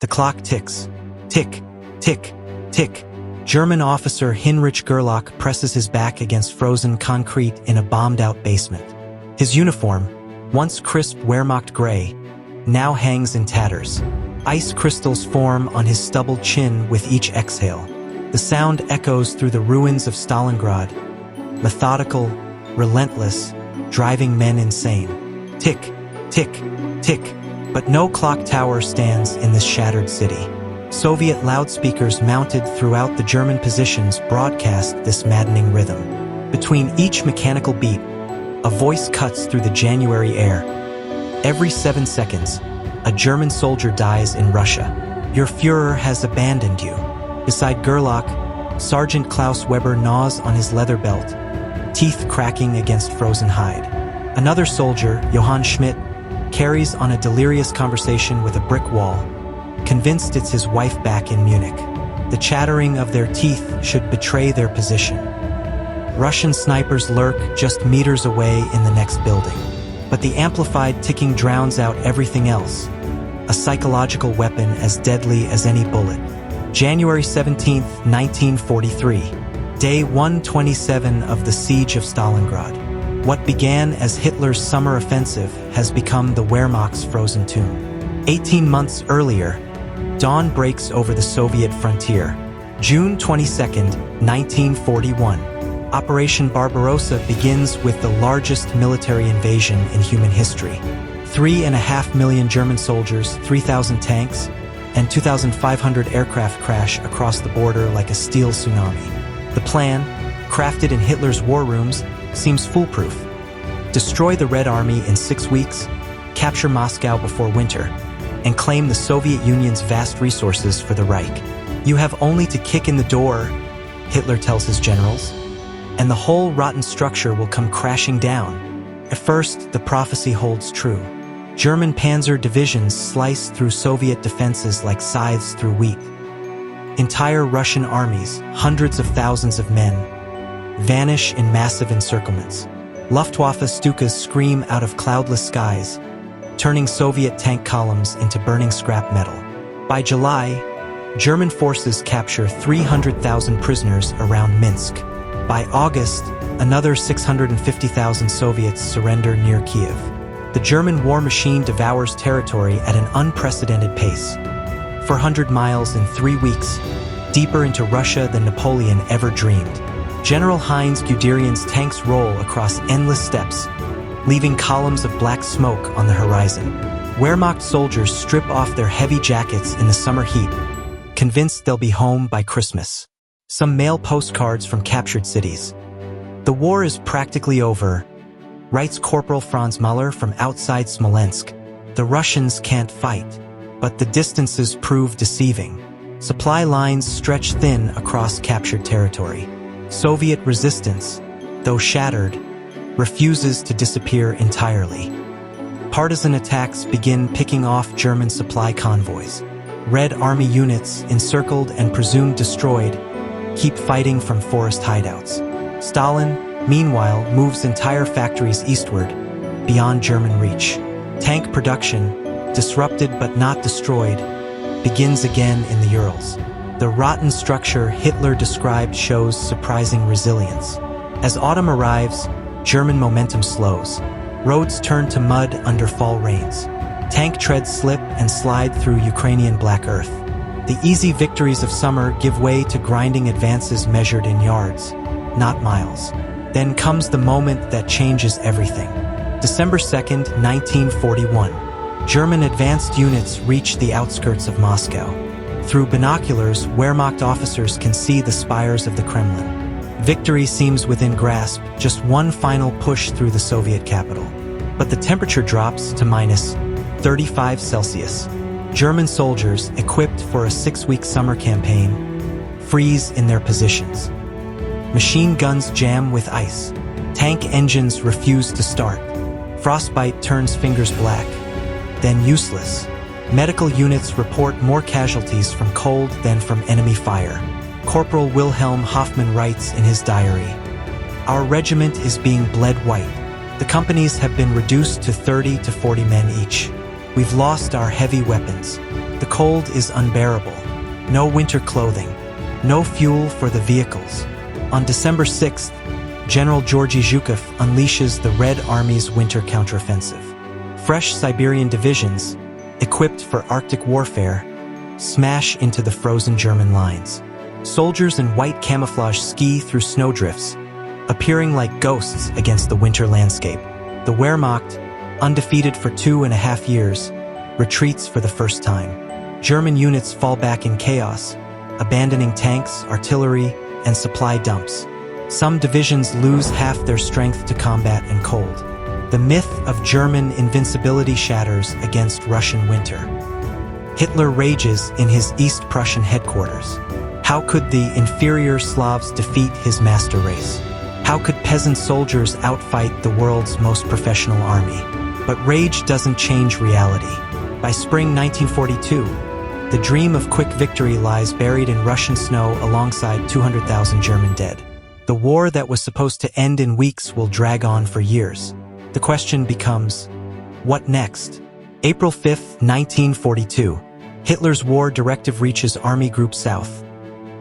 The clock ticks. Tick, tick, tick. German officer Heinrich Gerlach presses his back against frozen concrete in a bombed-out basement. His uniform, once crisp Wehrmacht gray, now hangs in tatters. Ice crystals form on his stubbled chin with each exhale. The sound echoes through the ruins of Stalingrad, methodical, relentless, driving men insane. Tick, tick, tick. But no clock tower stands in this shattered city. Soviet loudspeakers mounted throughout the German positions broadcast this maddening rhythm. Between each mechanical beat, a voice cuts through the January air. Every 7 seconds, a German soldier dies in Russia. Your Führer has abandoned you. Beside Gerlach, Sergeant Klaus Weber gnaws on his leather belt, teeth cracking against frozen hide. Another soldier, Johann Schmidt, carries on a delirious conversation with a brick wall, convinced it's his wife back in Munich. The chattering of their teeth should betray their position. Russian snipers lurk just meters away in the next building. But the amplified ticking drowns out everything else, a psychological weapon as deadly as any bullet. January 17, 1943, day 127 of the Siege of Stalingrad. What began as Hitler's summer offensive has become the Wehrmacht's frozen tomb. 18 months earlier, dawn breaks over the Soviet frontier. June 22, 1941. Operation Barbarossa begins with the largest military invasion in human history. 3.5 million German soldiers, 3,000 tanks, and 2,500 aircraft crash across the border like a steel tsunami. The plan, crafted in Hitler's war rooms, seems foolproof. Destroy the Red Army in 6 weeks, capture Moscow before winter, and claim the Soviet Union's vast resources for the Reich. You have only to kick in the door, Hitler tells his generals, and the whole rotten structure will come crashing down. At first, the prophecy holds true. German panzer divisions slice through Soviet defenses like scythes through wheat. Entire Russian armies, hundreds of thousands of men, vanish in massive encirclements. Luftwaffe Stukas scream out of cloudless skies, turning Soviet tank columns into burning scrap metal. By July, German forces capture 300,000 prisoners around Minsk. By August, another 650,000 Soviets surrender near Kiev. The German war machine devours territory at an unprecedented pace. 400 miles in 3 weeks, deeper into Russia than Napoleon ever dreamed. General Heinz Guderian's tanks roll across endless steppes, leaving columns of black smoke on the horizon. Wehrmacht soldiers strip off their heavy jackets in the summer heat, convinced they'll be home by Christmas. Some mail postcards from captured cities. The war is practically over, writes Corporal Franz Müller from outside Smolensk. The Russians can't fight, but the distances prove deceiving. Supply lines stretch thin across captured territory. Soviet resistance, though shattered, refuses to disappear entirely. Partisan attacks begin picking off German supply convoys. Red Army units, encircled and presumed destroyed, keep fighting from forest hideouts. Stalin, meanwhile, moves entire factories eastward, beyond German reach. Tank production, disrupted but not destroyed, begins again in the Urals. The rotten structure Hitler described shows surprising resilience. As autumn arrives, German momentum slows. Roads turn to mud under fall rains. Tank treads slip and slide through Ukrainian black earth. The easy victories of summer give way to grinding advances measured in yards, not miles. Then comes the moment that changes everything. December 2nd, 1941. German advanced units reach the outskirts of Moscow. Through binoculars, Wehrmacht officers can see the spires of the Kremlin. Victory seems within grasp, just one final push through the Soviet capital. But the temperature drops to minus 35 Celsius. German soldiers, equipped for a 6-week summer campaign, freeze in their positions. Machine guns jam with ice. Tank engines refuse to start. Frostbite turns fingers black, then useless. Medical units report more casualties from cold than from enemy fire. Corporal Wilhelm Hoffmann writes in his diary, "Our regiment is being bled white. The companies have been reduced to 30 to 40 men each. We've lost our heavy weapons. The cold is unbearable. No winter clothing. No fuel for the vehicles. On December 6th, General Georgy Zhukov unleashes the Red Army's winter counteroffensive. Fresh Siberian divisions, equipped for Arctic warfare, smash into the frozen German lines. Soldiers in white camouflage ski through snowdrifts, appearing like ghosts against the winter landscape. The Wehrmacht, undefeated for 2.5 years, retreats for the first time. German units fall back in chaos, abandoning tanks, artillery, and supply dumps. Some divisions lose half their strength to combat in cold. The myth of German invincibility shatters against Russian winter. Hitler rages in his East Prussian headquarters. How could the inferior Slavs defeat his master race? How could peasant soldiers outfight the world's most professional army? But rage doesn't change reality. By spring 1942, the dream of quick victory lies buried in Russian snow alongside 200,000 German dead. The war that was supposed to end in weeks will drag on for years. The question becomes, what next? April 5, 1942. Hitler's war directive reaches Army Group South.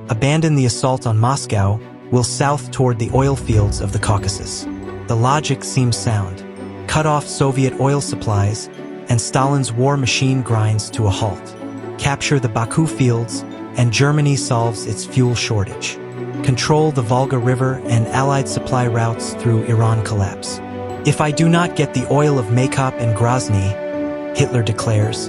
Abandon the assault on Moscow, will south toward the oil fields of the Caucasus. The logic seems sound. Cut off Soviet oil supplies, and Stalin's war machine grinds to a halt. Capture the Baku fields, and Germany solves its fuel shortage. Control the Volga River and Allied supply routes through Iran collapse. If I do not get the oil of Maykop and Grozny, Hitler declares,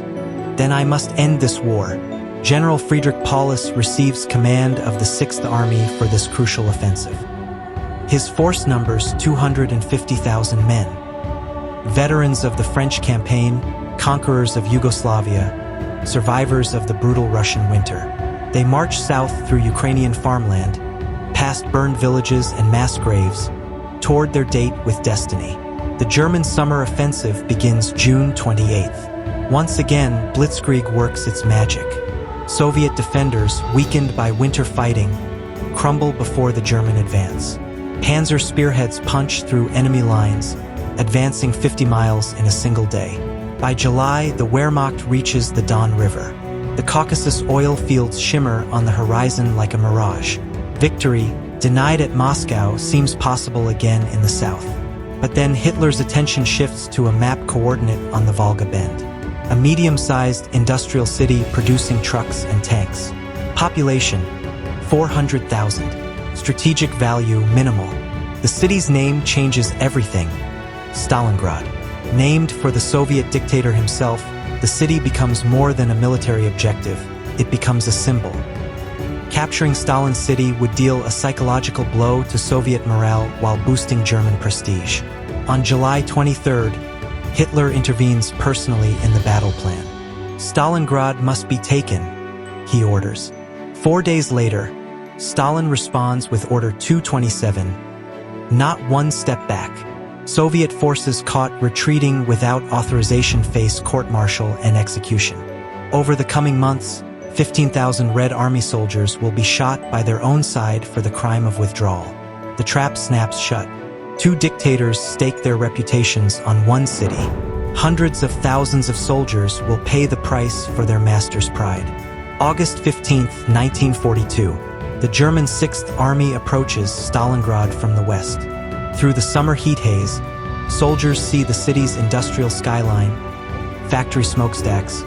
then I must end this war. General Friedrich Paulus receives command of the 6th Army for this crucial offensive. His force numbers 250,000 men. Veterans of the French campaign, conquerors of Yugoslavia, survivors of the brutal Russian winter. They march south through Ukrainian farmland, past burned villages and mass graves, toward their date with destiny. The German summer offensive begins June 28th. Once again, Blitzkrieg works its magic. Soviet defenders, weakened by winter fighting, crumble before the German advance. Panzer spearheads punch through enemy lines, advancing 50 miles in a single day. By July, the Wehrmacht reaches the Don River. The Caucasus oil fields shimmer on the horizon like a mirage. Victory, denied at Moscow, seems possible again in the south. But then Hitler's attention shifts to a map coordinate on the Volga Bend. A medium-sized industrial city producing trucks and tanks. Population, 400,000. Strategic value, minimal. The city's name changes everything. Stalingrad. Named for the Soviet dictator himself, the city becomes more than a military objective. It becomes a symbol. Capturing Stalin's city would deal a psychological blow to Soviet morale while boosting German prestige. On July 23rd, Hitler intervenes personally in the battle plan. Stalingrad must be taken, he orders. 4 days later, Stalin responds with Order 227, not one step back. Soviet forces caught retreating without authorization face court-martial and execution. Over the coming months, 15,000 Red Army soldiers will be shot by their own side for the crime of withdrawal. The trap snaps shut. Two dictators stake their reputations on one city. Hundreds of thousands of soldiers will pay the price for their master's pride. August 15, 1942. The German 6th Army approaches Stalingrad from the west. Through the summer heat haze, soldiers see the city's industrial skyline, factory smokestacks,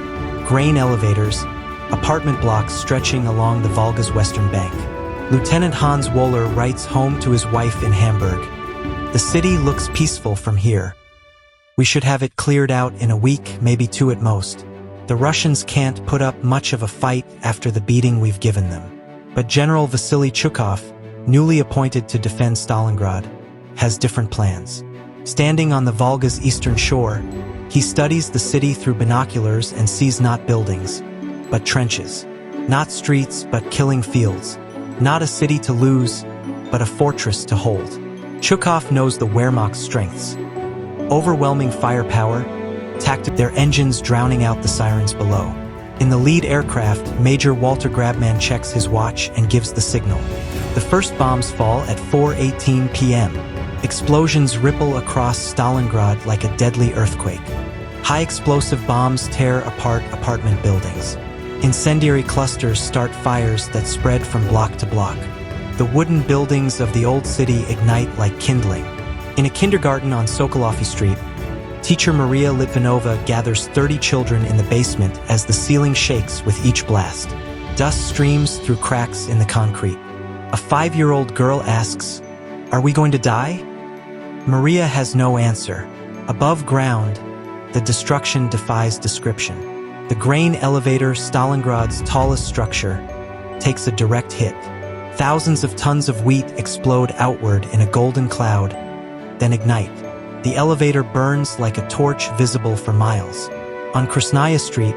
grain elevators, apartment blocks stretching along the Volga's western bank. Lieutenant Hans Wohler writes home to his wife in Hamburg, "The city looks peaceful from here. We should have it cleared out in a week, maybe 2 at most. The Russians can't put up much of a fight after the beating we've given them." But General Vasily Chukov, newly appointed to defend Stalingrad, has different plans. Standing on the Volga's eastern shore, he studies the city through binoculars and sees not buildings, but trenches. Not streets, but killing fields. Not a city to lose, but a fortress to hold. Chukov knows the Wehrmacht's strengths. Overwhelming firepower, their engines drowning out the sirens below. In the lead aircraft, Major Walter Grabman checks his watch and gives the signal. The first bombs fall at 4:18 p.m. Explosions ripple across Stalingrad like a deadly earthquake. High-explosive bombs tear apart apartment buildings. Incendiary clusters start fires that spread from block to block. The wooden buildings of the old city ignite like kindling. In a kindergarten on Sokolovy Street, teacher Maria Litvinova gathers 30 children in the basement as the ceiling shakes with each blast. Dust streams through cracks in the concrete. A 5-year-old girl asks, "Are we going to die?" Maria has no answer. Above ground, the destruction defies description. The grain elevator, Stalingrad's tallest structure, takes a direct hit. Thousands of tons of wheat explode outward in a golden cloud, then ignite. The elevator burns like a torch visible for miles. On Krasnaya Street,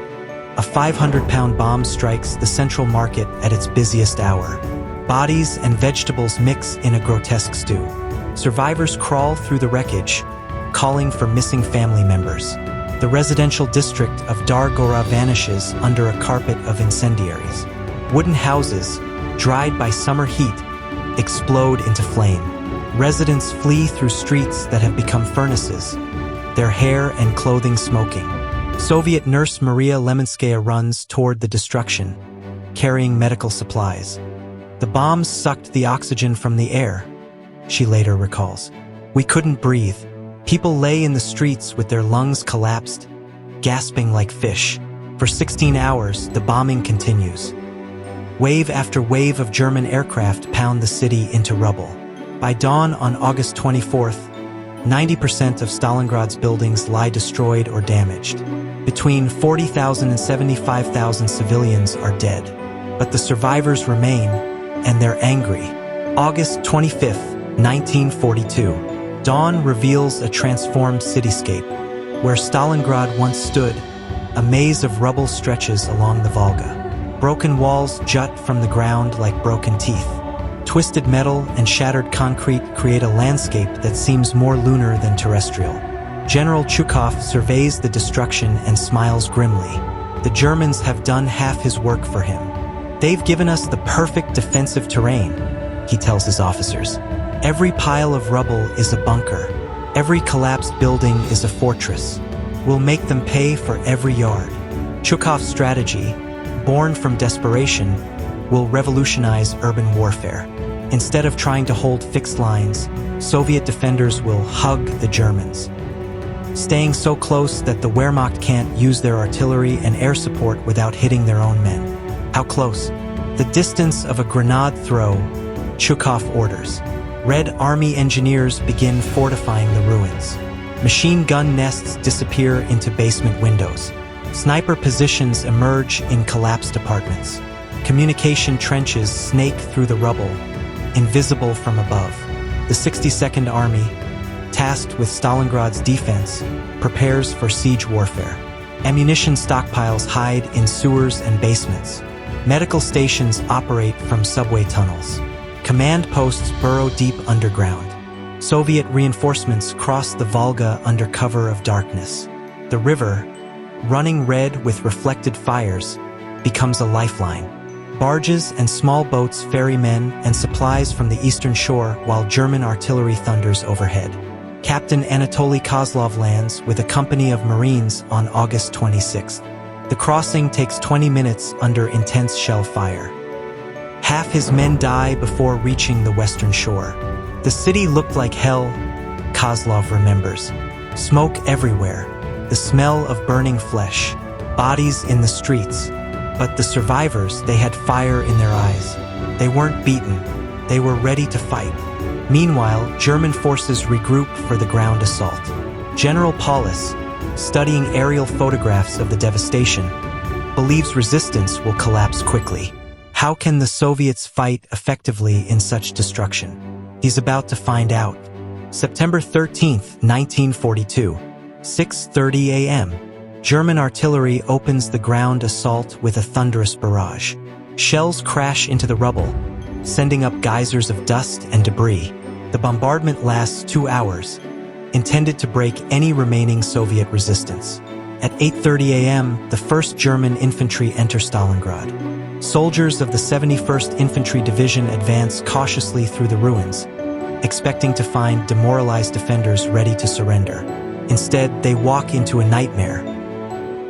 a 500-pound bomb strikes the central market at its busiest hour. Bodies and vegetables mix in a grotesque stew. Survivors crawl through the wreckage, calling for missing family members. The residential district of Dar-Gora vanishes under a carpet of incendiaries. Wooden houses, dried by summer heat, explode into flame. Residents flee through streets that have become furnaces, their hair and clothing smoking. Soviet nurse Maria Lemonskaya runs toward the destruction, carrying medical supplies. The bombs sucked the oxygen from the air, she later recalls. We couldn't breathe. People lay in the streets with their lungs collapsed, gasping like fish. For 16 hours, the bombing continues. Wave after wave of German aircraft pound the city into rubble. By dawn on August 24th, 90% of Stalingrad's buildings lie destroyed or damaged. Between 40,000 and 75,000 civilians are dead. But the survivors remain, and they're angry. August 25th, 1942. Dawn reveals a transformed cityscape. Where Stalingrad once stood, a maze of rubble stretches along the Volga. Broken walls jut from the ground like broken teeth. Twisted metal and shattered concrete create a landscape that seems more lunar than terrestrial. General Chukov surveys the destruction and smiles grimly. The Germans have done half his work for him. They've given us the perfect defensive terrain, he tells his officers. Every pile of rubble is a bunker. Every collapsed building is a fortress. We'll make them pay for every yard. Chukov's strategy, born from desperation, will revolutionize urban warfare. Instead of trying to hold fixed lines, Soviet defenders will hug the Germans, staying so close that the Wehrmacht can't use their artillery and air support without hitting their own men. How close? The distance of a grenade throw, Chukov orders. Red Army engineers begin fortifying the ruins. Machine gun nests disappear into basement windows. Sniper positions emerge in collapsed apartments. Communication trenches snake through the rubble, invisible from above. The 62nd Army, tasked with Stalingrad's defense, prepares for siege warfare. Ammunition stockpiles hide in sewers and basements. Medical stations operate from subway tunnels. Command posts burrow deep underground. Soviet reinforcements cross the Volga under cover of darkness. The river, running red with reflected fires, becomes a lifeline. Barges and small boats ferry men and supplies from the eastern shore while German artillery thunders overhead. Captain Anatoly Kozlov lands with a company of Marines on August 26th. The crossing takes 20 minutes under intense shell fire. Half his men die before reaching the western shore. The city looked like hell, Kozlov remembers. Smoke everywhere, the smell of burning flesh, bodies in the streets. But the survivors, they had fire in their eyes. They weren't beaten. They were ready to fight. Meanwhile, German forces regroup for the ground assault. General Paulus, studying aerial photographs of the devastation, believes resistance will collapse quickly. How can the Soviets fight effectively in such destruction? He's about to find out. September 13th, 1942, 6:30 a.m. German artillery opens the ground assault with a thunderous barrage. Shells crash into the rubble, sending up geysers of dust and debris. The bombardment lasts 2 hours, intended to break any remaining Soviet resistance. At 8:30 a.m., the 1st German infantry enter Stalingrad. Soldiers of the 71st Infantry Division advance cautiously through the ruins, expecting to find demoralized defenders ready to surrender. Instead, they walk into a nightmare.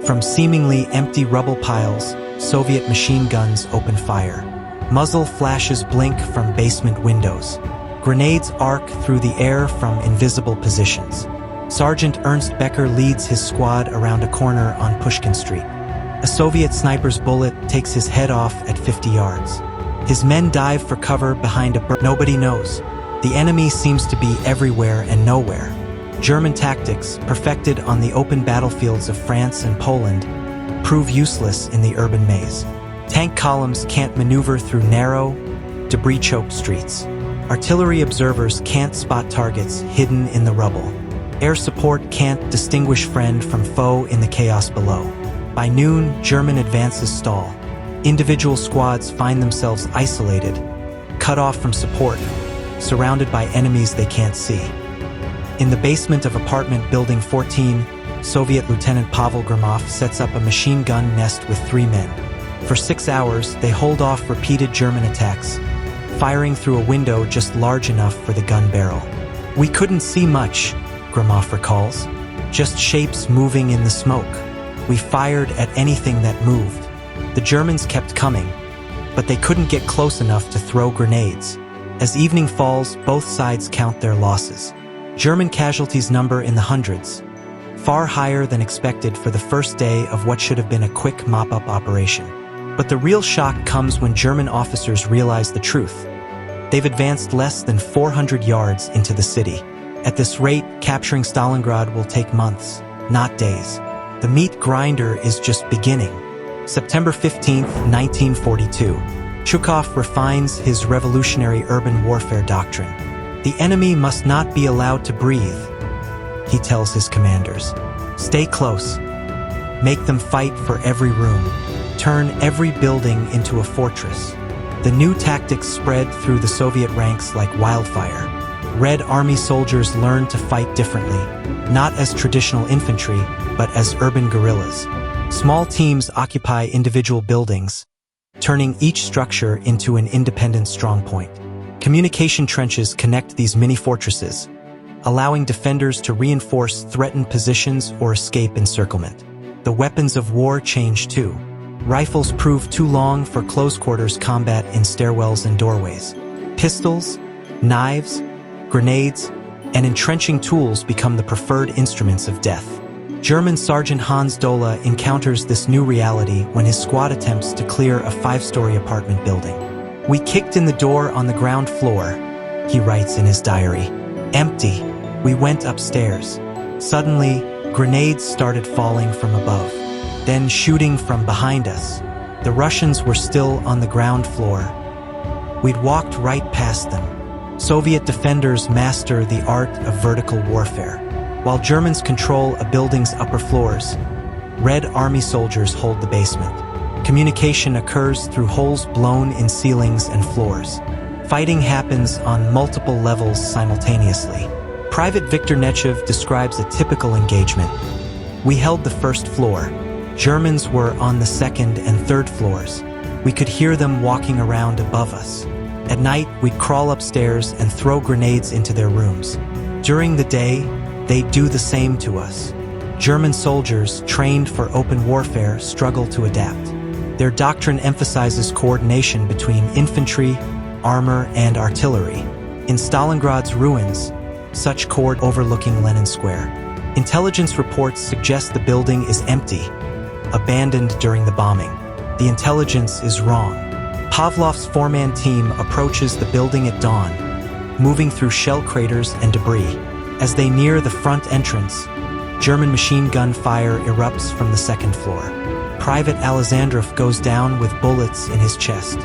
From seemingly empty rubble piles, Soviet machine guns open fire. Muzzle flashes blink from basement windows. Grenades arc through the air from invisible positions. Sergeant Ernst Becker leads his squad around a corner on Pushkin Street. A Soviet sniper's bullet takes his head off at 50 yards. His men dive for cover behind a nobody knows. The enemy seems to be everywhere and nowhere. German tactics, perfected on the open battlefields of France and Poland, prove useless in the urban maze. Tank columns can't maneuver through narrow, debris-choked streets. Artillery observers can't spot targets hidden in the rubble. Air support can't distinguish friend from foe in the chaos below. By noon, German advances stall. Individual squads find themselves isolated, cut off from support, surrounded by enemies they can't see. In the basement of apartment building 14, Soviet Lieutenant Pavel Gromov sets up a machine gun nest with 3 men. For 6 hours, they hold off repeated German attacks, firing through a window just large enough for the gun barrel. "We couldn't see much," Gromov recalls, "just shapes moving in the smoke. We fired at anything that moved." The Germans kept coming, but they couldn't get close enough to throw grenades. As evening falls, both sides count their losses. German casualties number in the hundreds, far higher than expected for the first day of what should have been a quick mop-up operation. But the real shock comes when German officers realize the truth. They've advanced less than 400 yards into the city. At this rate, capturing Stalingrad will take months, not days. The meat grinder is just beginning. September 15, 1942. Zhukov refines his revolutionary urban warfare doctrine. The enemy must not be allowed to breathe, he tells his commanders. Stay close. Make them fight for every room. Turn every building into a fortress. The new tactics spread through the Soviet ranks like wildfire. Red Army soldiers learned to fight differently, not as traditional infantry, but as urban guerrillas. Small teams occupy individual buildings, turning each structure into an independent strongpoint. Communication trenches connect these mini-fortresses, allowing defenders to reinforce threatened positions or escape encirclement. The weapons of war change too. Rifles prove too long for close-quarters combat in stairwells and doorways. Pistols, knives, grenades, and entrenching tools become the preferred instruments of death. German Sergeant Hans Dohle encounters this new reality when his squad attempts to clear a 5-story apartment building. "We kicked in the door on the ground floor," he writes in his diary. "Empty. We went upstairs. Suddenly, grenades started falling from above, then shooting from behind us. The Russians were still on the ground floor. We'd walked right past them." Soviet defenders master the art of vertical warfare. While Germans control a building's upper floors, Red Army soldiers hold the basement. Communication occurs through holes blown in ceilings and floors. Fighting happens on multiple levels simultaneously. Private Viktor Nechev describes a typical engagement. "We held the first floor. Germans were on the second and third floors. We could hear them walking around above us. At night, we'd crawl upstairs and throw grenades into their rooms. During the day, they'd do the same to us." German soldiers, trained for open warfare, struggle to adapt. Their doctrine emphasizes coordination between infantry, armor, and artillery. In Stalingrad's ruins, such overlooking Lenin Square, intelligence reports suggest the building is empty, abandoned during the bombing. The intelligence is wrong. Pavlov's four-man team approaches the building at dawn, moving through shell craters and debris. As they near the front entrance, German machine gun fire erupts from the second floor. Private Alexandrov goes down with bullets in his chest.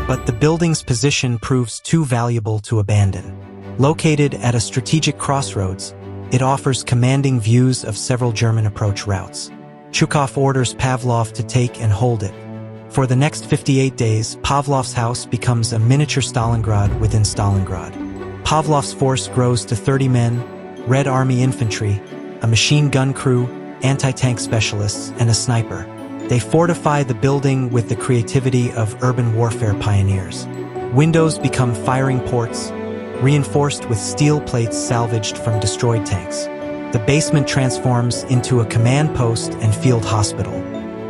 But the building's position proves too valuable to abandon. Located at a strategic crossroads, it offers commanding views of several German approach routes. Zhukov orders Pavlov to take and hold it. For the next 58 days, Pavlov's house becomes a miniature Stalingrad within Stalingrad. Pavlov's force grows to 30 men, Red Army infantry, a machine gun crew, anti-tank specialists, and a sniper. They fortify the building with the creativity of urban warfare pioneers. Windows become firing ports, reinforced with steel plates salvaged from destroyed tanks. The basement transforms into a command post and field hospital.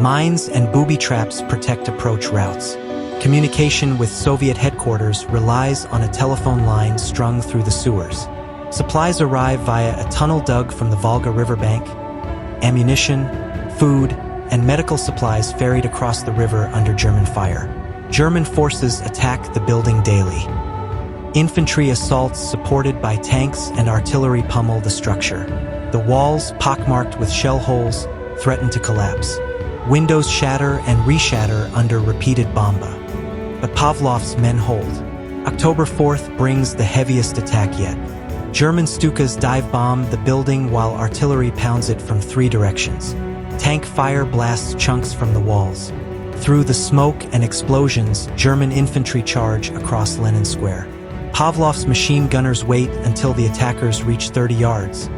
Mines and booby traps protect approach routes. Communication with Soviet headquarters relies on a telephone line strung through the sewers. Supplies arrive via a tunnel dug from the Volga riverbank. Ammunition, food, and medical supplies ferried across the river under German fire. German forces attack the building daily. Infantry assaults supported by tanks and artillery pummel the structure. The walls, pockmarked with shell holes, threaten to collapse. Windows shatter and reshatter under repeated bomba. But Pavlov's men hold. October 4th brings the heaviest attack yet. German Stukas dive bomb the building while artillery pounds it from 3 directions. Tank fire blasts chunks from the walls. Through the smoke and explosions, German infantry charge across Lenin Square. Pavlov's machine gunners wait until the attackers reach 30 yards,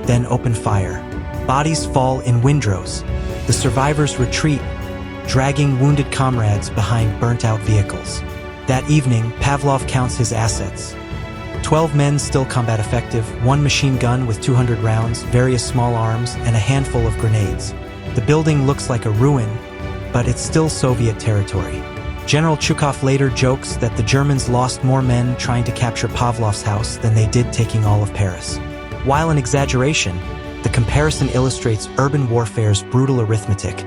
then open fire. Bodies fall in windrows. The survivors retreat, dragging wounded comrades behind burnt-out vehicles. That evening, Pavlov counts his assets. 12 men still combat effective, 1 machine gun with 200 rounds, various small arms, and a handful of grenades. The building looks like a ruin, but it's still Soviet territory. General Chukov later jokes that the Germans lost more men trying to capture Pavlov's house than they did taking all of Paris. While an exaggeration, the comparison illustrates urban warfare's brutal arithmetic.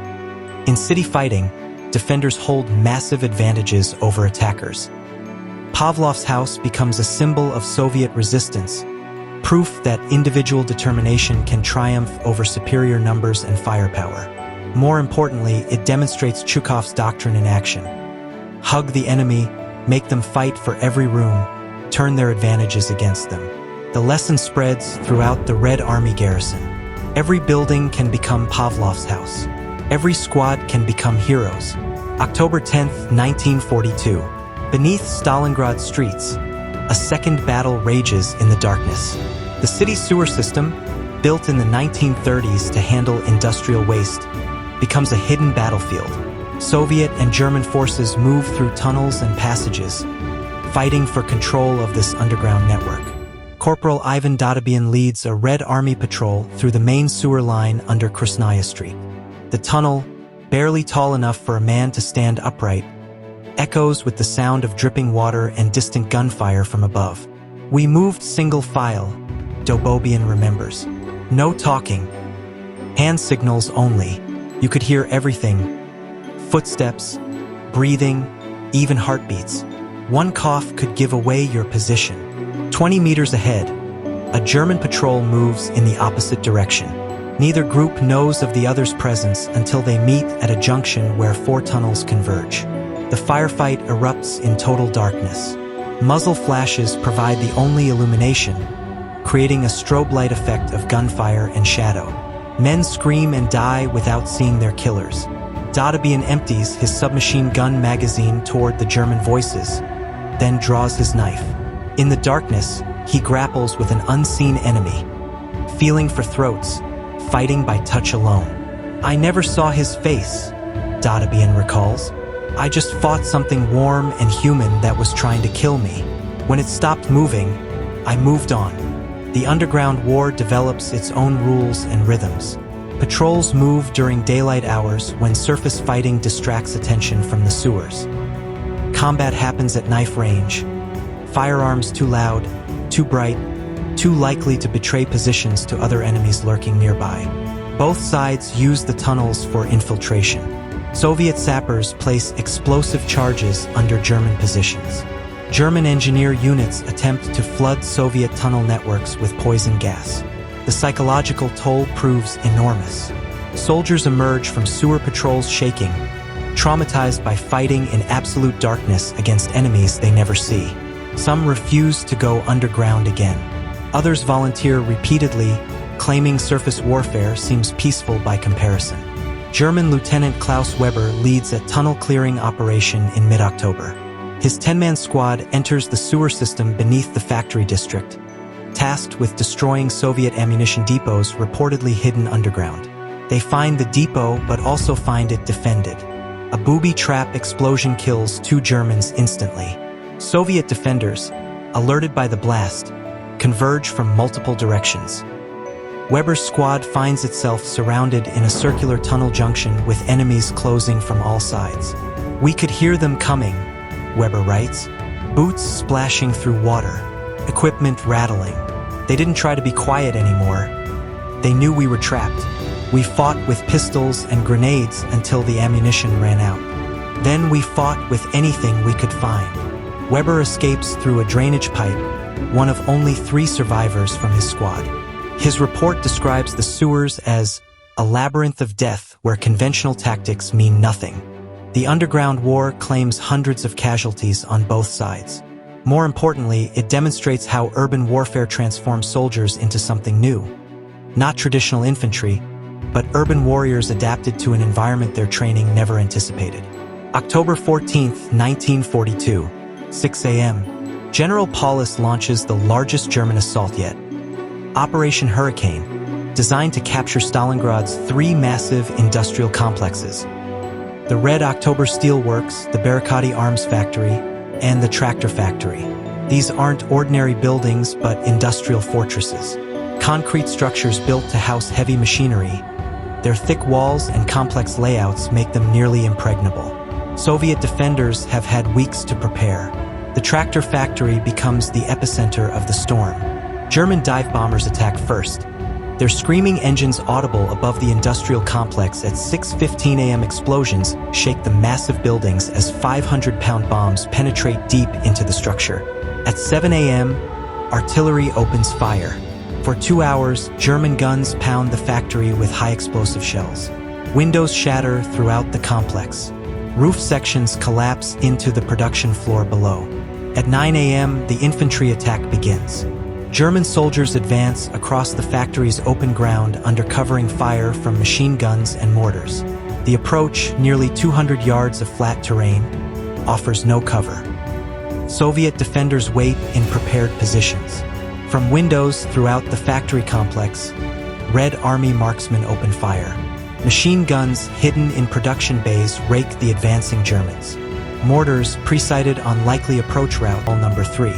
In city fighting, defenders hold massive advantages over attackers. Pavlov's house becomes a symbol of Soviet resistance, proof that individual determination can triumph over superior numbers and firepower. More importantly, it demonstrates Chukov's doctrine in action. Hug the enemy, make them fight for every room, turn their advantages against them. The lesson spreads throughout the Red Army garrison. Every building can become Pavlov's house. Every squad can become heroes. October 10th, 1942. Beneath Stalingrad streets, a second battle rages in the darkness. The city's sewer system, built in the 1930s to handle industrial waste, becomes a hidden battlefield. Soviet and German forces move through tunnels and passages, fighting for control of this underground network. Corporal Ivan Dadabian leads a Red Army patrol through the main sewer line under Krasnaya Street. The tunnel, barely tall enough for a man to stand upright, echoes with the sound of dripping water and distant gunfire from above. We moved single file, Dobobian remembers. No talking. Hand signals only. You could hear everything. Footsteps, breathing, even heartbeats. One cough could give away your position. 20 meters ahead, a German patrol moves in the opposite direction. Neither group knows of the other's presence until they meet at a junction where 4 tunnels converge. The firefight erupts in total darkness. Muzzle flashes provide the only illumination, creating a strobe light effect of gunfire and shadow. Men scream and die without seeing their killers. Dadabian empties his submachine gun magazine toward the German voices, then draws his knife. In the darkness, he grapples with an unseen enemy, feeling for throats, fighting by touch alone. I never saw his face, Dadabian recalls. I just fought something warm and human that was trying to kill me. When it stopped moving, I moved on. The underground war develops its own rules and rhythms. Patrols move during daylight hours when surface fighting distracts attention from the sewers. Combat happens at knife range. Firearms too loud, too bright, too likely to betray positions to other enemies lurking nearby. Both sides use the tunnels for infiltration. Soviet sappers place explosive charges under German positions. German engineer units attempt to flood Soviet tunnel networks with poison gas. The psychological toll proves enormous. Soldiers emerge from sewer patrols shaking, traumatized by fighting in absolute darkness against enemies they never see. Some refuse to go underground again. Others volunteer repeatedly, claiming surface warfare seems peaceful by comparison. German Lieutenant Klaus Weber leads a tunnel-clearing operation in mid-October. His 10-man squad enters the sewer system beneath the factory district, tasked with destroying Soviet ammunition depots reportedly hidden underground. They find the depot but also find it defended. A booby trap explosion kills 2 Germans instantly. Soviet defenders, alerted by the blast, converge from multiple directions. Weber's squad finds itself surrounded in a circular tunnel junction with enemies closing from all sides. "We could hear them coming," Weber writes. "Boots splashing through water, equipment rattling. They didn't try to be quiet anymore. They knew we were trapped. We fought with pistols and grenades until the ammunition ran out. Then we fought with anything we could find." Weber escapes through a drainage pipe, one of only 3 survivors from his squad. His report describes the sewers as a labyrinth of death where conventional tactics mean nothing. The underground war claims hundreds of casualties on both sides. More importantly, it demonstrates how urban warfare transforms soldiers into something new. Not traditional infantry, but urban warriors adapted to an environment their training never anticipated. October 14th, 1942, 6 a.m. General Paulus launches the largest German assault yet. Operation Hurricane, designed to capture Stalingrad's 3 massive industrial complexes: the Red October Steel Works, the Barricadi Arms Factory, and the Tractor Factory. These aren't ordinary buildings, but industrial fortresses. Concrete structures built to house heavy machinery. Their thick walls and complex layouts make them nearly impregnable. Soviet defenders have had weeks to prepare. The Tractor Factory becomes the epicenter of the storm. German dive bombers attack first, their screaming engines audible above the industrial complex. At 6:15 a.m. explosions shake the massive buildings as 500-pound bombs penetrate deep into the structure. At 7 a.m., artillery opens fire. For 2 hours, German guns pound the factory with high explosive shells. Windows shatter throughout the complex. Roof sections collapse into the production floor below. At 9 a.m., the infantry attack begins. German soldiers advance across the factory's open ground under covering fire from machine guns and mortars. The approach, nearly 200 yards of flat terrain, offers no cover. Soviet defenders wait in prepared positions. From windows throughout the factory complex, Red Army marksmen open fire. Machine guns hidden in production bays rake the advancing Germans. Mortars pre-sighted on likely approach route number 3.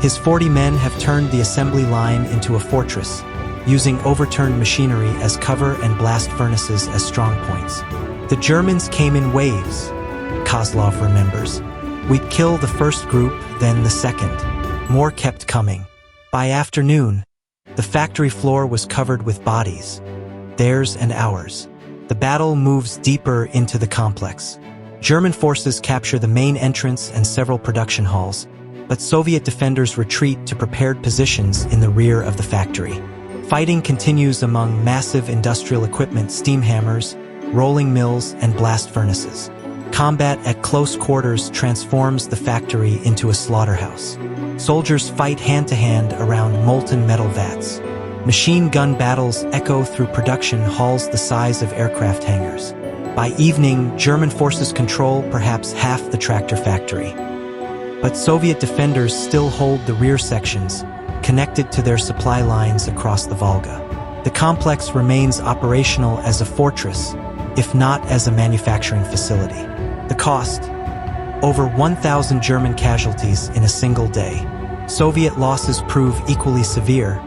His 40 men have turned the assembly line into a fortress, using overturned machinery as cover and blast furnaces as strong points. The Germans came in waves, Kozlov remembers. We'd kill the first group, then the second. More kept coming. By afternoon, the factory floor was covered with bodies, theirs and ours. The battle moves deeper into the complex. German forces capture the main entrance and several production halls, but Soviet defenders retreat to prepared positions in the rear of the factory. Fighting continues among massive industrial equipment, steam hammers, rolling mills, and blast furnaces. Combat at close quarters transforms the factory into a slaughterhouse. Soldiers fight hand-to-hand around molten metal vats. Machine gun battles echo through production halls the size of aircraft hangars. By evening, German forces control perhaps half the Tractor Factory. But Soviet defenders still hold the rear sections, connected to their supply lines across the Volga. The complex remains operational as a fortress, if not as a manufacturing facility. The cost: over 1,000 German casualties in a single day. Soviet losses prove equally severe,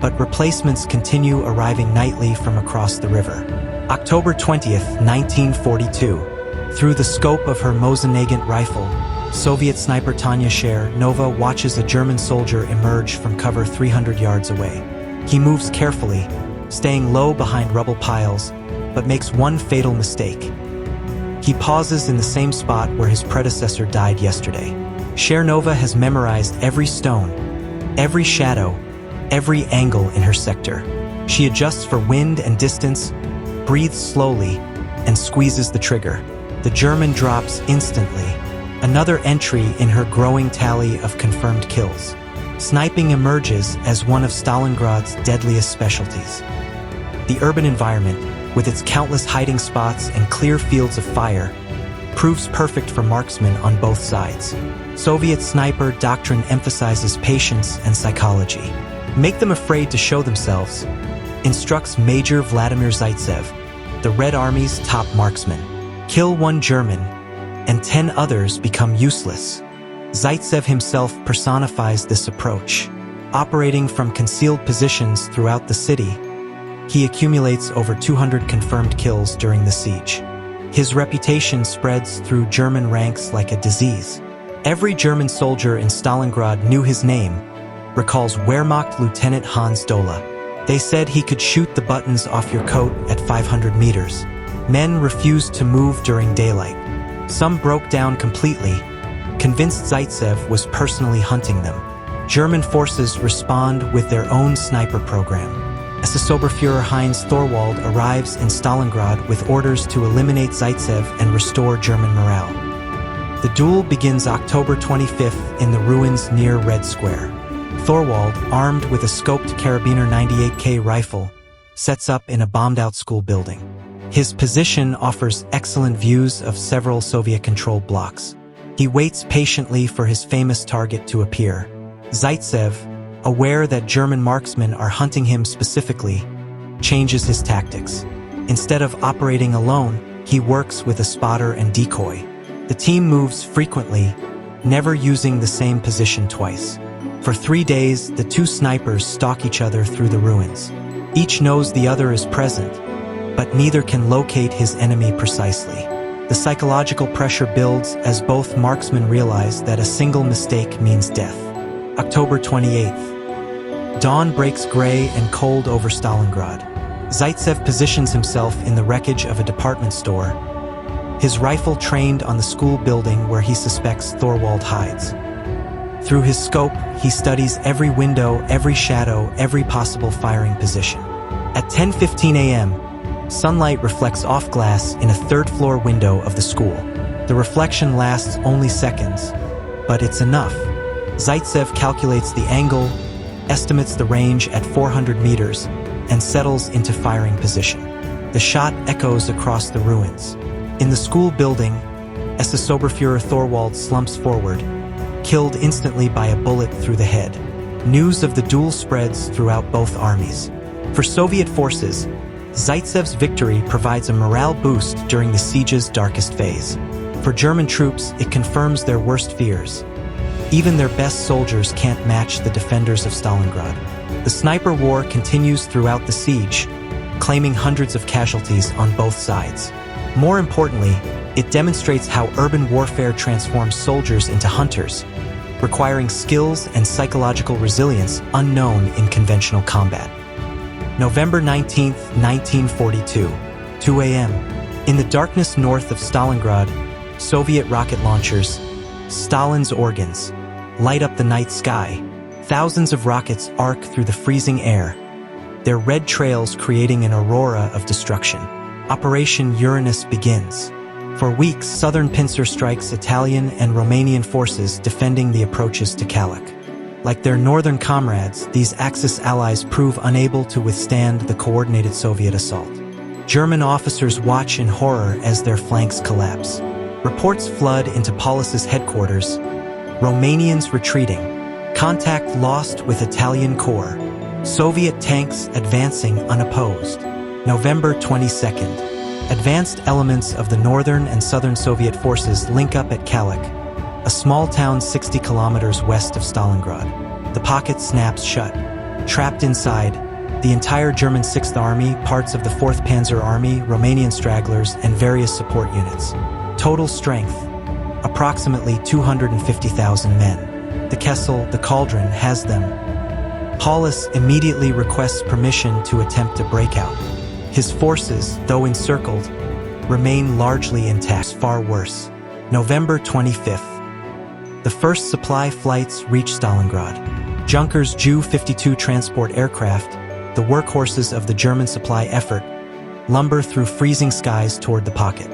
but replacements continue arriving nightly from across the river. October 20th, 1942. Through the scope of her Mosin-Nagant rifle, Soviet sniper Tanya Shernova watches a German soldier emerge from cover 300 yards away. He moves carefully, staying low behind rubble piles, but makes one fatal mistake. He pauses in the same spot where his predecessor died yesterday. Shernova has memorized every stone, every shadow, every angle in her sector. She adjusts for wind and distance, breathes slowly, and squeezes the trigger. The German drops instantly, another entry in her growing tally of confirmed kills. Sniping emerges as one of Stalingrad's deadliest specialties. The urban environment, with its countless hiding spots and clear fields of fire, proves perfect for marksmen on both sides. Soviet sniper doctrine emphasizes patience and psychology. Make them afraid to show themselves, instructs Major Vladimir Zaitsev, the Red Army's top marksman. Kill one German, and 10 others become useless. Zaitsev himself personifies this approach. Operating from concealed positions throughout the city, he accumulates over 200 confirmed kills during the siege. His reputation spreads through German ranks like a disease. Every German soldier in Stalingrad knew his name, recalls Wehrmacht Lieutenant Hans Dohle. They said he could shoot the buttons off your coat at 500 meters. Men refused to move during daylight. Some broke down completely, convinced Zaitsev was personally hunting them. German forces respond with their own sniper program. SS-Oberfuhrer Heinz Thorwald arrives in Stalingrad with orders to eliminate Zaitsev and restore German morale. The duel begins October 25th in the ruins near Red Square. Thorwald, armed with a scoped Karabiner 98K rifle, sets up in a bombed-out school building. His position offers excellent views of several Soviet-controlled blocks. He waits patiently for his famous target to appear. Zaitsev, aware that German marksmen are hunting him specifically, changes his tactics. Instead of operating alone, he works with a spotter and decoy. The team moves frequently, never using the same position twice. For 3 days, the two snipers stalk each other through the ruins. Each knows the other is present, but neither can locate his enemy precisely. The psychological pressure builds as both marksmen realize that a single mistake means death. October 28th. Dawn breaks gray and cold over Stalingrad. Zaitsev positions himself in the wreckage of a department store, his rifle trained on the school building where he suspects Thorwald hides. Through his scope, he studies every window, every shadow, every possible firing position. At 10:15 a.m., sunlight reflects off glass in a third-floor window of the school. The reflection lasts only seconds, but it's enough. Zaitsev calculates the angle, estimates the range at 400 meters, and settles into firing position. The shot echoes across the ruins. In the school building, SS-Oberfuhrer Thorwald slumps forward, killed instantly by a bullet through the head. News of the duel spreads throughout both armies. For Soviet forces, Zaitsev's victory provides a morale boost during the siege's darkest phase. For German troops, it confirms their worst fears. Even their best soldiers can't match the defenders of Stalingrad. The sniper war continues throughout the siege, claiming hundreds of casualties on both sides. More importantly, it demonstrates how urban warfare transforms soldiers into hunters, requiring skills and psychological resilience unknown in conventional combat. November 19, 1942, 2 a.m. In the darkness north of Stalingrad, Soviet rocket launchers, Stalin's organs, light up the night sky. Thousands of rockets arc through the freezing air, their red trails creating an aurora of destruction. Operation Uranus begins. For weeks, southern pincer strikes Italian and Romanian forces defending the approaches to Kalac. Like their northern comrades, these Axis allies prove unable to withstand the coordinated Soviet assault. German officers watch in horror as their flanks collapse. Reports flood into Paulus's headquarters. Romanians retreating. Contact lost with Italian corps. Soviet tanks advancing unopposed. November 22nd. Advanced elements of the northern and southern Soviet forces link up at Kalac, a small town 60 kilometers west of Stalingrad. The pocket snaps shut. Trapped inside, the entire German 6th Army, parts of the 4th Panzer Army, Romanian stragglers, and various support units. Total strength, approximately 250,000 men. The Kessel, the Cauldron, has them. Paulus immediately requests permission to attempt a breakout. His forces, though encircled, remain largely intact. Far worse. November 25th. The first supply flights reach Stalingrad. Junkers Ju-52 transport aircraft, the workhorses of the German supply effort, lumber through freezing skies toward the pocket.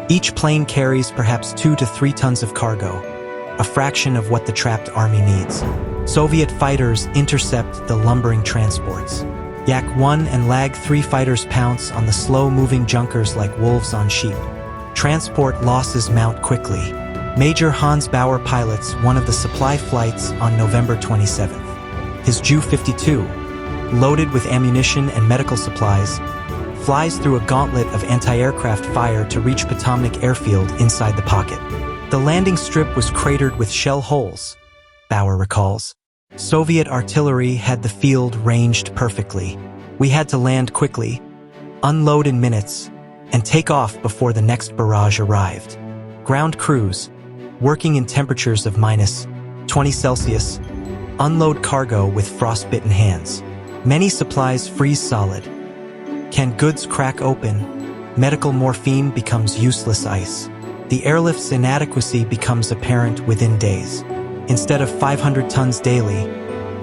Each plane carries perhaps 2 to 3 tons of cargo, a fraction of what the trapped army needs. Soviet fighters intercept the lumbering transports. Yak-1 and Lag-3 fighters pounce on the slow-moving junkers like wolves on sheep. Transport losses mount quickly. Major Hans Bauer pilots one of the supply flights on November 27th. His Ju-52, loaded with ammunition and medical supplies, flies through a gauntlet of anti-aircraft fire to reach Potomnik Airfield inside the pocket. The landing strip was cratered with shell holes, Bauer recalls. Soviet artillery had the field ranged perfectly. We had to land quickly, unload in minutes, and take off before the next barrage arrived. Ground crews, working in temperatures of -20 Celsius, unload cargo with frostbitten hands. Many supplies freeze solid. Can goods crack open? Medical morphine becomes useless ice. The airlift's inadequacy becomes apparent within days. Instead of 500 tons daily,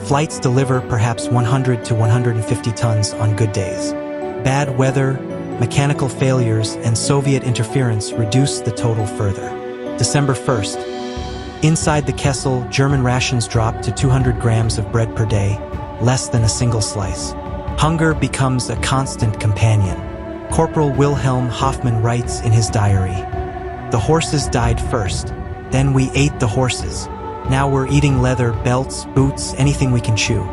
flights deliver perhaps 100 to 150 tons on good days. Bad weather, mechanical failures, and Soviet interference reduce the total further. December 1st. Inside the Kessel, German rations dropped to 200 grams of bread per day, less than a single slice. Hunger becomes a constant companion. Corporal Wilhelm Hoffmann writes in his diary, "The horses died first, then we ate the horses. Now we're eating leather, belts, boots, anything we can chew.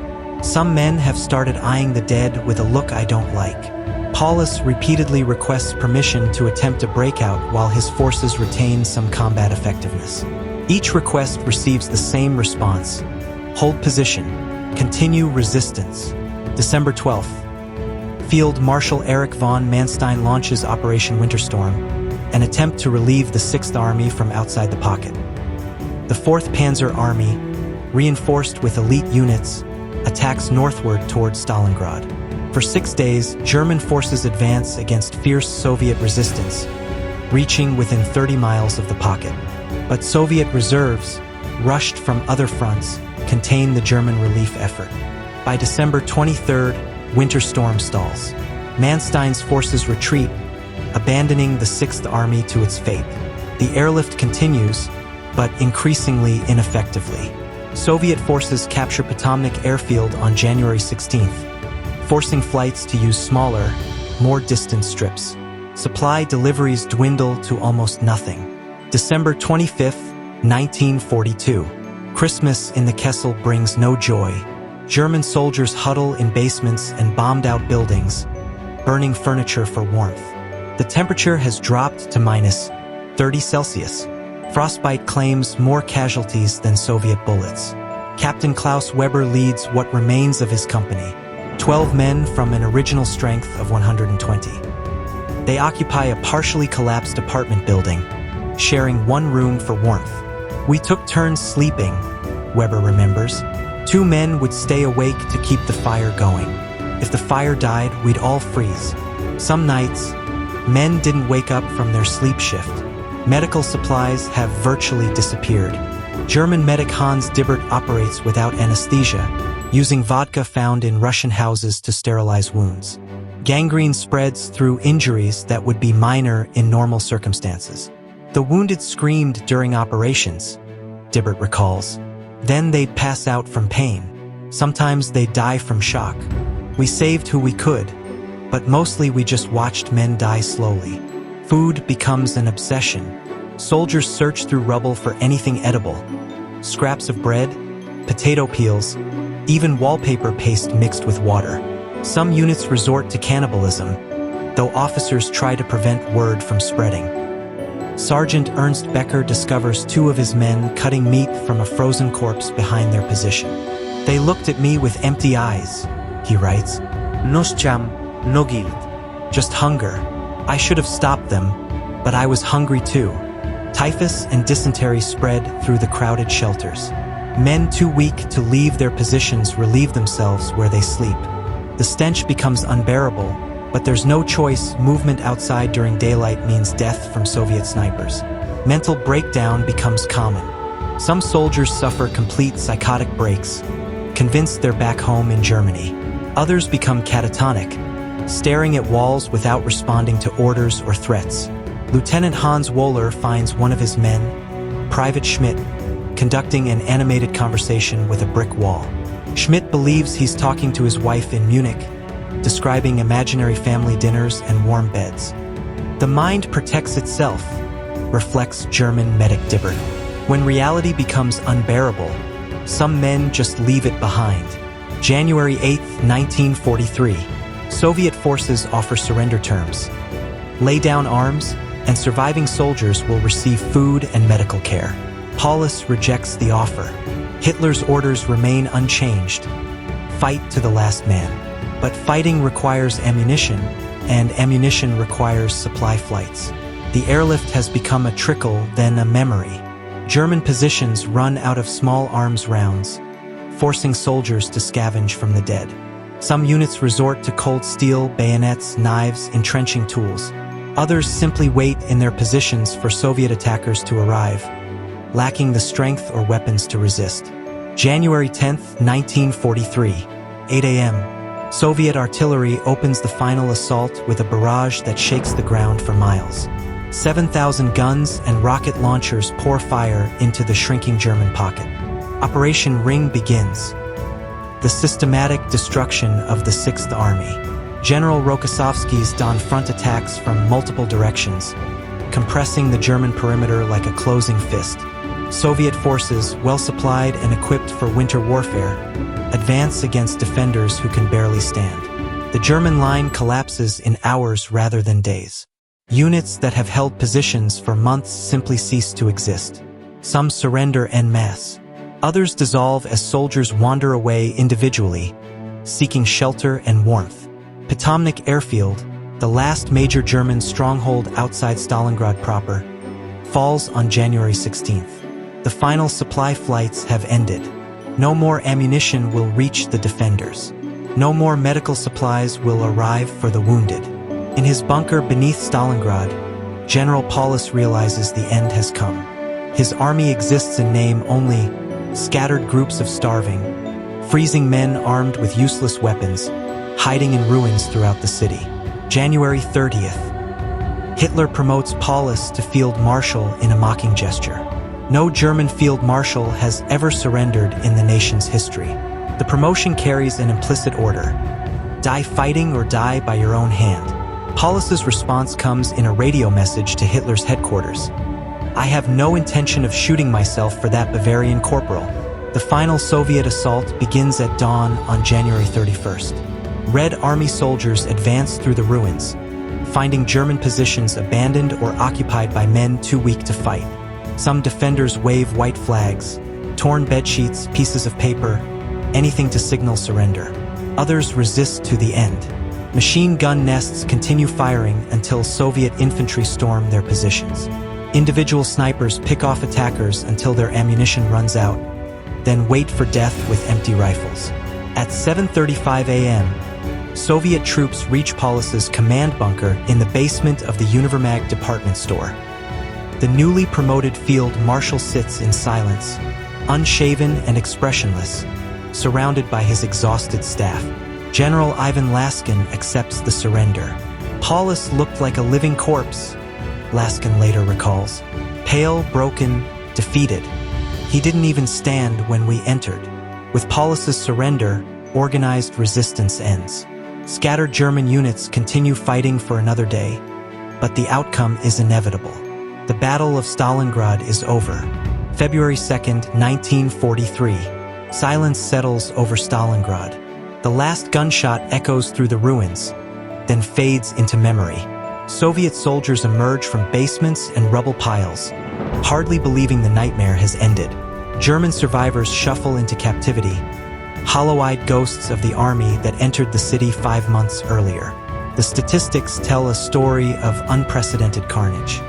Some men have started eyeing the dead with a look I don't like." Paulus repeatedly requests permission to attempt a breakout while his forces retain some combat effectiveness. Each request receives the same response: hold position, continue resistance. December 12th. Field Marshal Erich von Manstein launches Operation Winterstorm, an attempt to relieve the 6th Army from outside the pocket. The 4th Panzer Army, reinforced with elite units, attacks northward towards Stalingrad. For 6 days, German forces advance against fierce Soviet resistance, reaching within 30 miles of the pocket. But Soviet reserves, rushed from other fronts, contain the German relief effort. By December 23rd, winter storm stalls. Manstein's forces retreat, abandoning the 6th Army to its fate. The airlift continues, but increasingly ineffectively. Soviet forces capture Potomnik airfield on January 16th, forcing flights to use smaller, more distant strips. Supply deliveries dwindle to almost nothing. December 25th, 1942. Christmas in the Kessel brings no joy. German soldiers huddle in basements and bombed-out buildings, burning furniture for warmth. The temperature has dropped to -30 Celsius. Frostbite claims more casualties than Soviet bullets. Captain Klaus Weber leads what remains of his company, 12 men from an original strength of 120. They occupy a partially collapsed apartment building, sharing one room for warmth. "We took turns sleeping," Weber remembers. 2 men would stay awake to keep the fire going. If the fire died, we'd all freeze. Some nights, men didn't wake up from their sleep shift. Medical supplies have virtually disappeared. German medic Hans Dibbert operates without anesthesia, using vodka found in Russian houses to sterilize wounds. Gangrene spreads through injuries that would be minor in normal circumstances. "The wounded screamed during operations," Dibbert recalls. "Then they'd pass out from pain. Sometimes they'd die from shock. We saved who we could, but mostly we just watched men die slowly." Food becomes an obsession. Soldiers search through rubble for anything edible. Scraps of bread, potato peels, even wallpaper paste mixed with water. Some units resort to cannibalism, though officers try to prevent word from spreading. Sergeant Ernst Becker discovers 2 of his men cutting meat from a frozen corpse behind their position. "They looked at me with empty eyes," he writes. "No scham, no guilt. Just hunger. I should have stopped them, but I was hungry too." Typhus and dysentery spread through the crowded shelters. Men too weak to leave their positions relieve themselves where they sleep. The stench becomes unbearable, but there's no choice. Movement outside during daylight means death from Soviet snipers. Mental breakdown becomes common. Some soldiers suffer complete psychotic breaks, convinced they're back home in Germany. Others become catatonic, staring at walls without responding to orders or threats. Lieutenant Hans Wohler finds one of his men, Private Schmidt, conducting an animated conversation with a brick wall. Schmidt believes he's talking to his wife in Munich, describing imaginary family dinners and warm beds. "The mind protects itself," reflects German medic Dibbert. When reality becomes unbearable, some men just leave it behind. January 8, 1943. Soviet forces offer surrender terms. Lay down arms, and surviving soldiers will receive food and medical care. Paulus rejects the offer. Hitler's orders remain unchanged. Fight to the last man. But fighting requires ammunition, and ammunition requires supply flights. The airlift has become a trickle, then a memory. German positions run out of small arms rounds, forcing soldiers to scavenge from the dead. Some units resort to cold steel, bayonets, knives, entrenching tools. Others simply wait in their positions for Soviet attackers to arrive, lacking the strength or weapons to resist. January 10, 1943, 8 a.m. Soviet artillery opens the final assault with a barrage that shakes the ground for miles. 7,000 guns and rocket launchers pour fire into the shrinking German pocket. Operation Ring begins. The systematic destruction of the Sixth Army. General Rokossovsky's dawn front attacks from multiple directions, compressing the German perimeter like a closing fist. Soviet forces, well supplied and equipped for winter warfare, advance against defenders who can barely stand. The German line collapses in hours rather than days. Units that have held positions for months simply cease to exist. Some surrender en masse. Others dissolve as soldiers wander away individually, seeking shelter and warmth. Potomnik Airfield, the last major German stronghold outside Stalingrad proper, falls on January 16th. The final supply flights have ended. No more ammunition will reach the defenders. No more medical supplies will arrive for the wounded. In his bunker beneath Stalingrad, General Paulus realizes the end has come. His army exists in name only, scattered groups of starving, freezing men armed with useless weapons, hiding in ruins throughout the city. January 30th. Hitler promotes Paulus to Field Marshal in a mocking gesture. No German Field Marshal has ever surrendered in the nation's history. The promotion carries an implicit order: die fighting or die by your own hand. Paulus's response comes in a radio message to Hitler's headquarters. I have no intention of shooting myself for that Bavarian corporal. The final Soviet assault begins at dawn on January 31st. Red Army soldiers advance through the ruins, finding German positions abandoned or occupied by men too weak to fight. Some defenders wave white flags, torn bedsheets, pieces of paper, anything to signal surrender. Others resist to the end. Machine gun nests continue firing until Soviet infantry storm their positions. Individual snipers pick off attackers until their ammunition runs out, then wait for death with empty rifles. At 7:35 a.m., Soviet troops reach Paulus's command bunker in the basement of the Univermag department store. The newly promoted field marshal sits in silence, unshaven and expressionless, surrounded by his exhausted staff. General Ivan Laskin accepts the surrender. Paulus looked like a living corpse, Laskin later recalls. Pale, broken, defeated. He didn't even stand when we entered. With Paulus's surrender, organized resistance ends. Scattered German units continue fighting for another day, but the outcome is inevitable. The Battle of Stalingrad is over. February 2nd, 1943. Silence settles over Stalingrad. The last gunshot echoes through the ruins, then fades into memory. Soviet soldiers emerge from basements and rubble piles, hardly believing the nightmare has ended. German survivors shuffle into captivity, hollow-eyed ghosts of the army that entered the city 5 months earlier. The statistics tell a story of unprecedented carnage.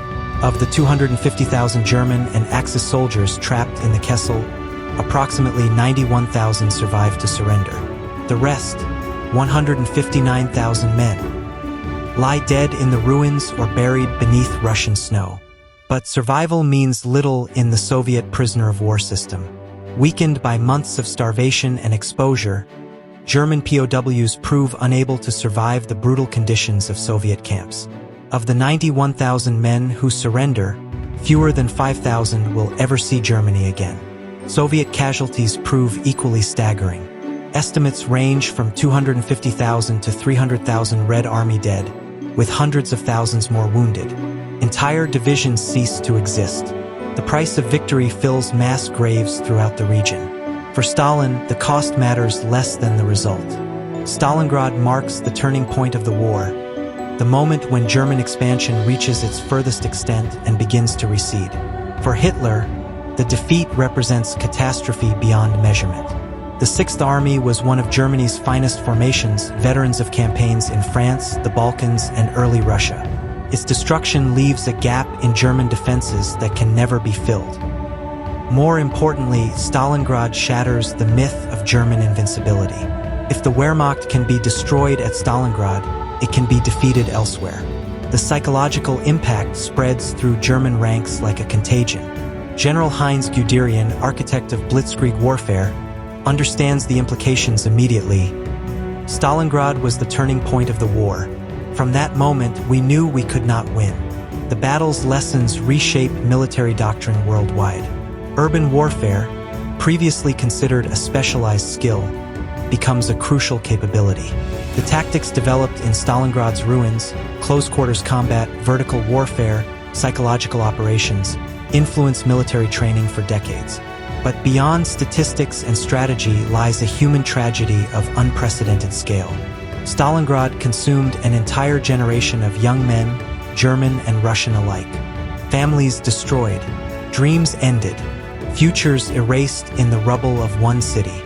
Of the 250,000 German and Axis soldiers trapped in the Kessel, approximately 91,000 survived to surrender. The rest, 159,000 men, lie dead in the ruins or buried beneath Russian snow. But survival means little in the Soviet prisoner of war system. Weakened by months of starvation and exposure, German POWs prove unable to survive the brutal conditions of Soviet camps. Of the 91,000 men who surrender, fewer than 5,000 will ever see Germany again. Soviet casualties prove equally staggering. Estimates range from 250,000 to 300,000 Red Army dead, with hundreds of thousands more wounded. Entire divisions cease to exist. The price of victory fills mass graves throughout the region. For Stalin, the cost matters less than the result. Stalingrad marks the turning point of the war, the moment when German expansion reaches its furthest extent and begins to recede. For Hitler, The defeat represents catastrophe beyond measurement. The Sixth Army was one of Germany's finest formations, veterans of campaigns in France, the Balkans, and early Russia. Its destruction leaves a gap in German defenses that can never be filled. More importantly, Stalingrad shatters the myth of German invincibility. If the Wehrmacht can be destroyed at Stalingrad, it can be defeated elsewhere. The psychological impact spreads through German ranks like a contagion. General Heinz Guderian, architect of blitzkrieg warfare, understands the implications immediately. Stalingrad was the turning point of the war. From that moment, we knew we could not win. The battle's lessons reshape military doctrine worldwide. Urban warfare, previously considered a specialized skill, becomes a crucial capability. The tactics developed in Stalingrad's ruins, close-quarters combat, vertical warfare, psychological operations, influence military training for decades. But beyond statistics and strategy lies a human tragedy of unprecedented scale. Stalingrad consumed an entire generation of young men, German and Russian alike. Families destroyed, dreams ended, futures erased in the rubble of one city.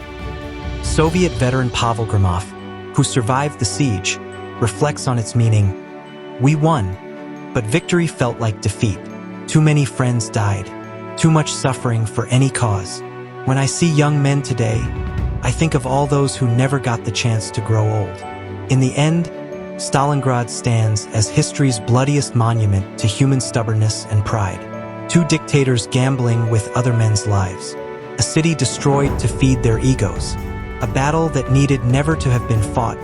Soviet veteran Pavel Gromov, who survived the siege, reflects on its meaning. We won, but victory felt like defeat. Too many friends died. Too much suffering for any cause. When I see young men today, I think of all those who never got the chance to grow old. In the end, Stalingrad stands as history's bloodiest monument to human stubbornness and pride. Two dictators gambling with other men's lives. A city destroyed to feed their egos. A battle that needed never to have been fought,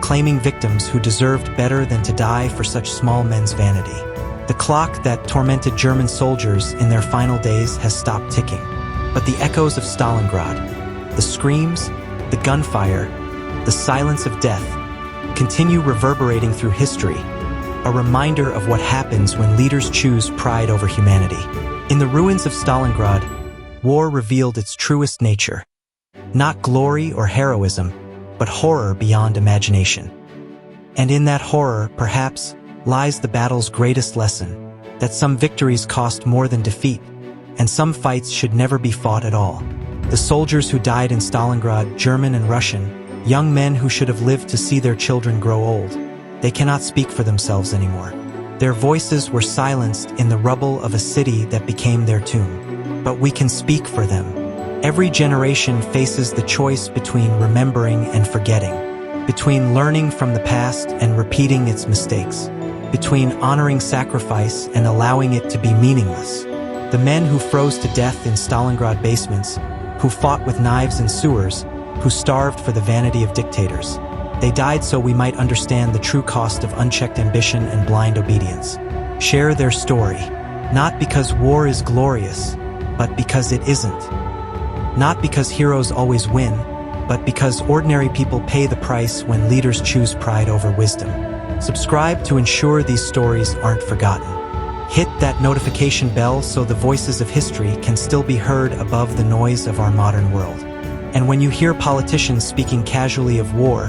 claiming victims who deserved better than to die for such small men's vanity. The clock that tormented German soldiers in their final days has stopped ticking. But the echoes of Stalingrad, the screams, the gunfire, the silence of death, continue reverberating through history, a reminder of what happens when leaders choose pride over humanity. In the ruins of Stalingrad, war revealed its truest nature. Not glory or heroism, but horror beyond imagination. And in that horror, perhaps, lies the battle's greatest lesson, that some victories cost more than defeat, and some fights should never be fought at all. The soldiers who died in Stalingrad, German and Russian, young men who should have lived to see their children grow old, they cannot speak for themselves anymore. Their voices were silenced in the rubble of a city that became their tomb. But we can speak for them. Every generation faces the choice between remembering and forgetting, between learning from the past and repeating its mistakes, between honoring sacrifice and allowing it to be meaningless. The men who froze to death in Stalingrad basements, who fought with knives in sewers, who starved for the vanity of dictators. They died so we might understand the true cost of unchecked ambition and blind obedience. Share their story, not because war is glorious, but because it isn't. Not because heroes always win, but because ordinary people pay the price when leaders choose pride over wisdom. Subscribe to ensure these stories aren't forgotten. Hit that notification bell so the voices of history can still be heard above the noise of our modern world. And when you hear politicians speaking casually of war,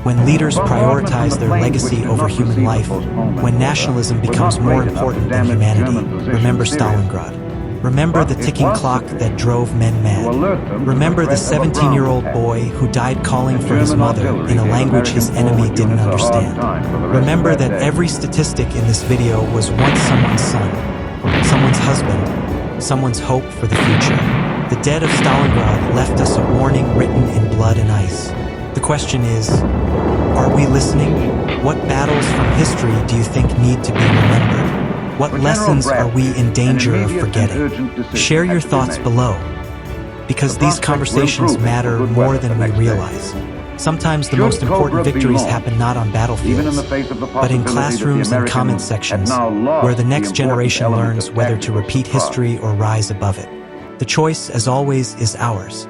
when leaders prioritize their legacy over human life, when nationalism becomes more important than humanity, remember Stalingrad. Remember the ticking clock that drove men mad. Remember the 17-year-old boy who died calling for his mother in a language his enemy didn't understand. Remember that every statistic in this video was once someone's son, someone's husband, someone's hope for the future. The dead of Stalingrad left us a warning written in blood and ice. The question is, are we listening? What battles from history do you think need to be remembered? What lessons are we in danger of forgetting? Share your thoughts below, because these conversations matter more than we realize. Sometimes the most important victories happen not on battlefields, but in classrooms and comment sections, where the next generation learns whether to repeat history or rise above it. The choice, as always, is ours.